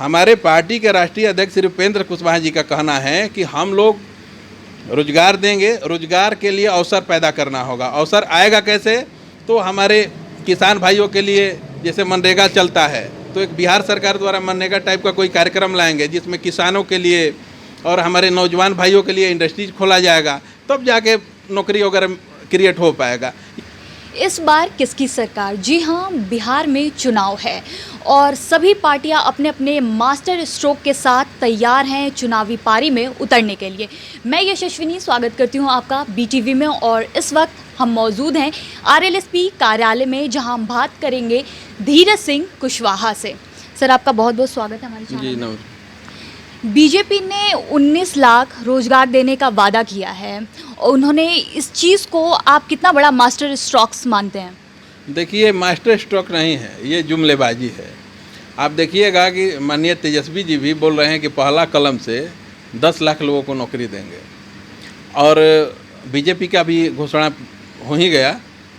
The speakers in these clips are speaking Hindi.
हमारे पार्टी के राष्ट्रीय अध्यक्ष श्री उपेंद्र कुशवाहा जी का कहना है कि हम लोग रोजगार देंगे, रोजगार के लिए अवसर पैदा करना होगा। अवसर आएगा कैसे? तो हमारे किसान भाइयों के लिए जैसे मनरेगा चलता है, तो एक बिहार सरकार द्वारा मनरेगा टाइप का कोई कार्यक्रम लाएंगे जिसमें किसानों के लिए और हमारे नौजवान भाइयों के लिए इंडस्ट्रीज खोला जाएगा, तब जाके नौकरी वगैरह क्रिएट हो पाएगा। इस बार किसकी सरकार? जी हाँ, बिहार में चुनाव है और सभी पार्टियां अपने अपने मास्टर स्ट्रोक के साथ तैयार हैं चुनावी पारी में उतरने के लिए। मैं यशस्विनी स्वागत करती हूं आपका BTV में और इस वक्त हम मौजूद हैं RLSP कार्यालय में, जहां हम बात करेंगे धीरज सिंह कुशवाहा से। सर, आपका बहुत बहुत स्वागत है हमारे चैनल में। जी नमस्कार। बीजेपी ने 19 लाख रोजगार देने का वादा किया है। उन्होंने इस चीज़ को आप कितना बड़ा मास्टर स्ट्रोक्स मानते हैं? देखिए, मास्टर स्ट्रोक नहीं है, ये जुमलेबाजी है। आप देखिएगा कि माननीय तेजस्वी जी भी बोल रहे हैं कि पहला कलम से 10 लाख लोगों को नौकरी देंगे, और बीजेपी का भी घोषणा हो ही गया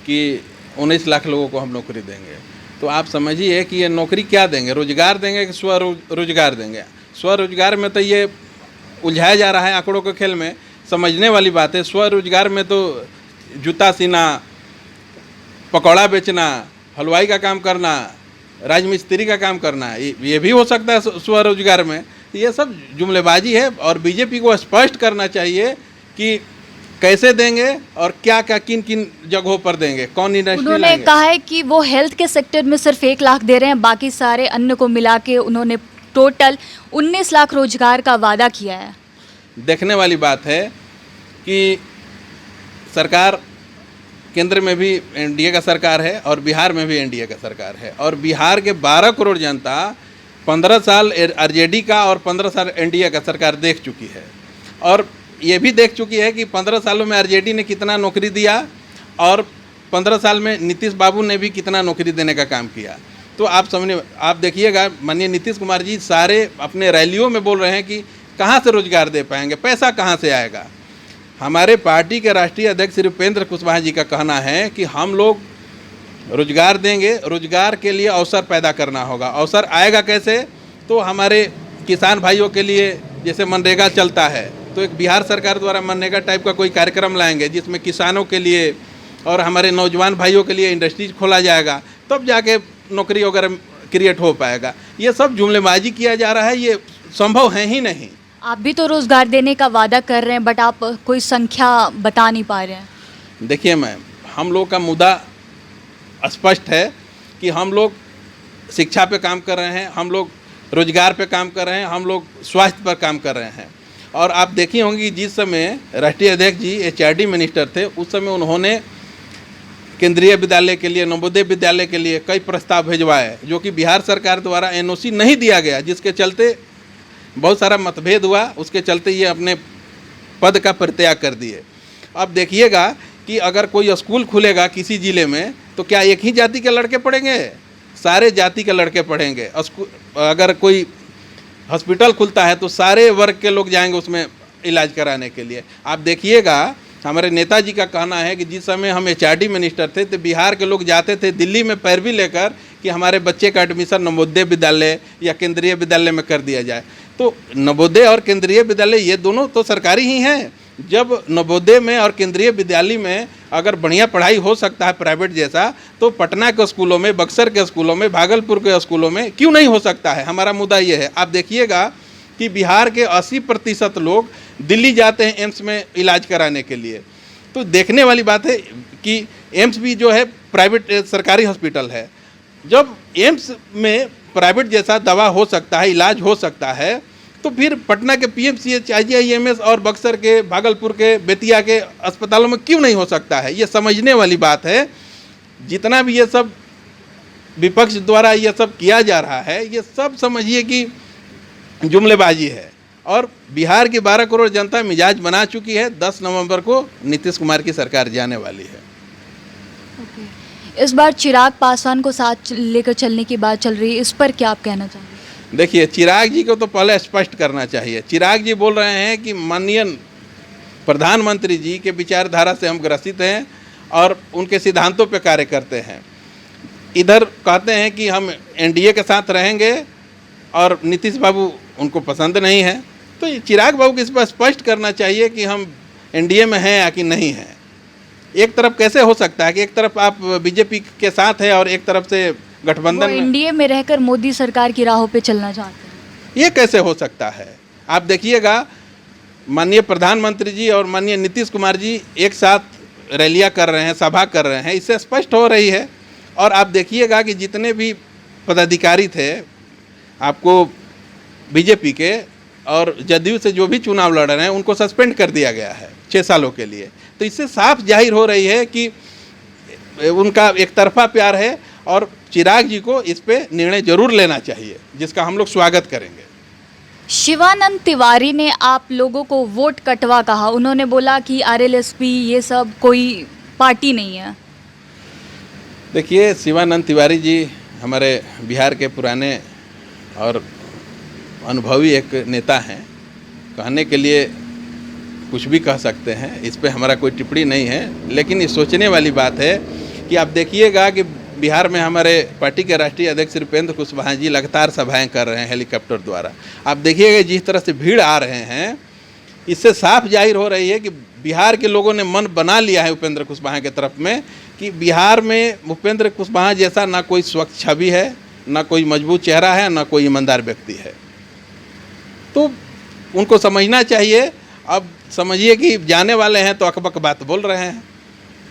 कि 19 लाख लोगों को हम नौकरी देंगे। तो आप समझिए कि ये नौकरी क्या देंगे? रोजगार देंगे कि स्वरोजगार देंगे? स्वरोजगार में तो ये उलझाया जा रहा है आंकड़ों के खेल में। समझने वाली बात है, स्वरोजगार में तो जूता सीना, पकौड़ा बेचना, हलवाई का काम करना, राजमिस्त्री का काम करना, ये भी हो सकता है स्वरोजगार में। ये सब जुमलेबाजी है और बीजेपी को स्पष्ट करना चाहिए कि कैसे देंगे और क्या क्या किन किन जगहों पर देंगे, कौन इंडस्ट्री लाएंगे। उन्होंने कहा है कि वो हेल्थ के सेक्टर में सिर्फ 1 लाख दे रहे हैं, बाकी सारे अन्य को मिला के उन्होंने टोटल 19 लाख रोजगार का वादा किया है। देखने वाली बात है कि सरकार केंद्र में भी एनडीए का सरकार है और बिहार में भी एनडीए का सरकार है, और बिहार के 12 करोड़ जनता 15 साल आरजेडी का और 15 साल एनडीए का सरकार देख चुकी है, और ये भी देख चुकी है कि 15 सालों में आरजेडी ने कितना नौकरी दिया और 15 साल में नीतीश बाबू ने भी कितना नौकरी देने का काम किया। तो आप देखिएगा, माननीय नीतीश कुमार जी सारे अपने रैलियों में बोल रहे हैं कि कहाँ से रोजगार दे पाएंगे, पैसा कहाँ से आएगा। हमारे पार्टी के राष्ट्रीय अध्यक्ष श्री उपेंद्र कुशवाहा जी का कहना है कि हम लोग रोजगार देंगे, रोजगार के लिए अवसर पैदा करना होगा। अवसर आएगा कैसे? तो हमारे किसान भाइयों के लिए जैसे मनरेगा चलता है, तो एक बिहार सरकार द्वारा मनरेगा टाइप का कोई कार्यक्रम लाएंगे जिसमें किसानों के लिए और हमारे नौजवान भाइयों के लिए इंडस्ट्रीज खोला जाएगा, तब जाके नौकरी वगैरह क्रिएट हो पाएगा। ये सब जुमलेबाजी किया जा रहा है, ये संभव है ही नहीं। आप भी तो रोजगार देने का वादा कर रहे हैं, बट आप कोई संख्या बता नहीं पा रहे हैं। देखिए मैम, हम लोग का मुद्दा स्पष्ट है कि हम लोग शिक्षा पे काम कर रहे हैं, हम लोग रोजगार पे काम कर रहे हैं, हम लोग स्वास्थ्य पर काम कर रहे हैं। और आप देखी होंगी, जिस समय राष्ट्रीय अध्यक्ष जी HRD मिनिस्टर थे, उस समय उन्होंने केंद्रीय विद्यालय के लिए, नवोदय विद्यालय के लिए कई प्रस्ताव भिजवाए, जो कि बिहार सरकार द्वारा NOC नहीं दिया गया, जिसके चलते बहुत सारा मतभेद हुआ। उसके चलते ये अपने पद का परित्याग कर दिए। अब देखिएगा कि अगर कोई स्कूल खुलेगा किसी ज़िले में, तो क्या एक ही जाति के लड़के पढ़ेंगे? सारे जाति के लड़के पढ़ेंगे। अगर कोई हॉस्पिटल खुलता है तो सारे वर्ग के लोग जाएंगे उसमें इलाज कराने के लिए। आप देखिएगा, हमारे नेताजी का कहना है कि जिस समय हम HRD मिनिस्टर थे तो बिहार के लोग जाते थे दिल्ली में पैरवी लेकर कि हमारे बच्चे का एडमिशन नवोदय विद्यालय या केंद्रीय विद्यालय में कर दिया जाए। तो नवोदय और केंद्रीय विद्यालय ये दोनों तो सरकारी ही हैं। जब नवोदय में और केंद्रीय विद्यालय में अगर बढ़िया पढ़ाई हो सकता है प्राइवेट जैसा, तो पटना के स्कूलों में, बक्सर के स्कूलों में, भागलपुर के स्कूलों में क्यों नहीं हो सकता है? हमारा मुद्दा ये है। आप देखिएगा कि बिहार के 80% लोग दिल्ली जाते हैं एम्स में इलाज कराने के लिए। तो देखने वाली बात है कि एम्स भी जो है प्राइवेट सरकारी हॉस्पिटल है। जब एम्स में प्राइवेट जैसा दवा हो सकता है, इलाज हो सकता है, तो फिर पटना के PMCH, IGIMS और बक्सर के, भागलपुर के, बेतिया के अस्पतालों में क्यों नहीं हो सकता है? ये समझने वाली बात है। जितना भी ये सब विपक्ष द्वारा ये सब किया जा रहा है, ये सब समझिए कि जुमलेबाजी है, और बिहार की 12 करोड़ जनता मिजाज बना चुकी है। 10 नवंबर को नीतीश कुमार की सरकार जाने वाली है। इस बार चिराग पासवान को साथ लेकर चलने की बात चल रही है, इस पर क्या आप कहना चाहेंगे? देखिए, चिराग जी को तो पहले स्पष्ट करना चाहिए। चिराग जी बोल रहे हैं कि माननीय प्रधानमंत्री जी के विचारधारा से हम ग्रसित हैं और उनके सिद्धांतों पर कार्य करते हैं। इधर कहते हैं कि हम एनडीए के साथ रहेंगे और नीतीश बाबू उनको पसंद नहीं है। तो ये चिराग बाबू को इस पर स्पष्ट करना चाहिए कि हम एनडीए में हैं या कि नहीं हैं। एक तरफ कैसे हो सकता है कि एक तरफ आप बीजेपी के साथ है और एक तरफ से गठबंधन में, एनडीए में रहकर मोदी सरकार की राहों पे चलना चाहते हैं। ये कैसे हो सकता है? आप देखिएगा, माननीय प्रधानमंत्री जी और माननीय नीतीश कुमार जी एक साथ रैलियां कर रहे हैं, सभा कर रहे हैं, इससे स्पष्ट हो रही है। और आप देखिएगा कि जितने भी पदाधिकारी थे आपको बीजेपी के और जदयू से जो भी चुनाव लड़ रहे हैं उनको सस्पेंड कर दिया गया है 6 सालों के लिए। तो इससे साफ जाहिर हो रही है कि उनका एक तरफा प्यार है और चिराग जी को इस पे निर्णय जरूर लेना चाहिए, जिसका हम लोग स्वागत करेंगे। शिवानंद तिवारी ने आप लोगों को वोट कटवा कहा। उन्होंने बोला कि आरएलएसपी ये सब कोई पार्टी नहीं है। देखिए, शिवानंद तिवारी जी हमारे बिहार के पुराने और अनुभवी एक नेता हैं। कहने के लिए कुछ भी कह सकते हैं, इस पे हमारा कोई टिप्पणी नहीं है। लेकिन ये सोचने वाली बात है कि आप देखिएगा कि बिहार में हमारे पार्टी के राष्ट्रीय अध्यक्ष उपेंद्र कुशवाहा जी लगातार सभाएं कर रहे हैं हेलीकॉप्टर द्वारा। आप देखिएगा जिस तरह से भीड़ आ रहे हैं, इससे साफ जाहिर हो रही है कि बिहार के लोगों ने मन बना लिया है उपेंद्र कुशवाहा के तरफ में कि बिहार में उपेंद्र कुशवाहा जैसा ना कोई स्वच्छ छवि है, ना कोई मजबूत चेहरा है, ना कोई ईमानदार व्यक्ति है। तो उनको समझना चाहिए। अब समझिए कि जाने वाले हैं तो अकबक बात बोल रहे हैं।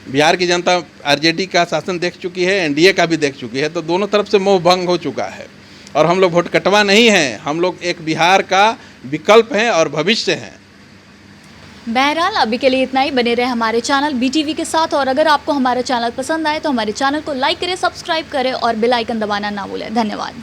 बिहार की जनता आरजेडी का शासन देख चुकी है, एनडीए का भी देख चुकी है, तो दोनों तरफ से मोह भंग हो चुका है। और हम लोग वोट कटवा नहीं हैं, हम लोग एक बिहार का विकल्प हैं और भविष्य हैं। बहरहाल अभी के लिए इतना ही। बने रहे हमारे चैनल BTV के साथ। और अगर आपको हमारा चैनल पसंद आए तो हमारे चैनल को लाइक करें, सब्सक्राइब करें और बेल आइकन दबाना ना भूलें। धन्यवाद।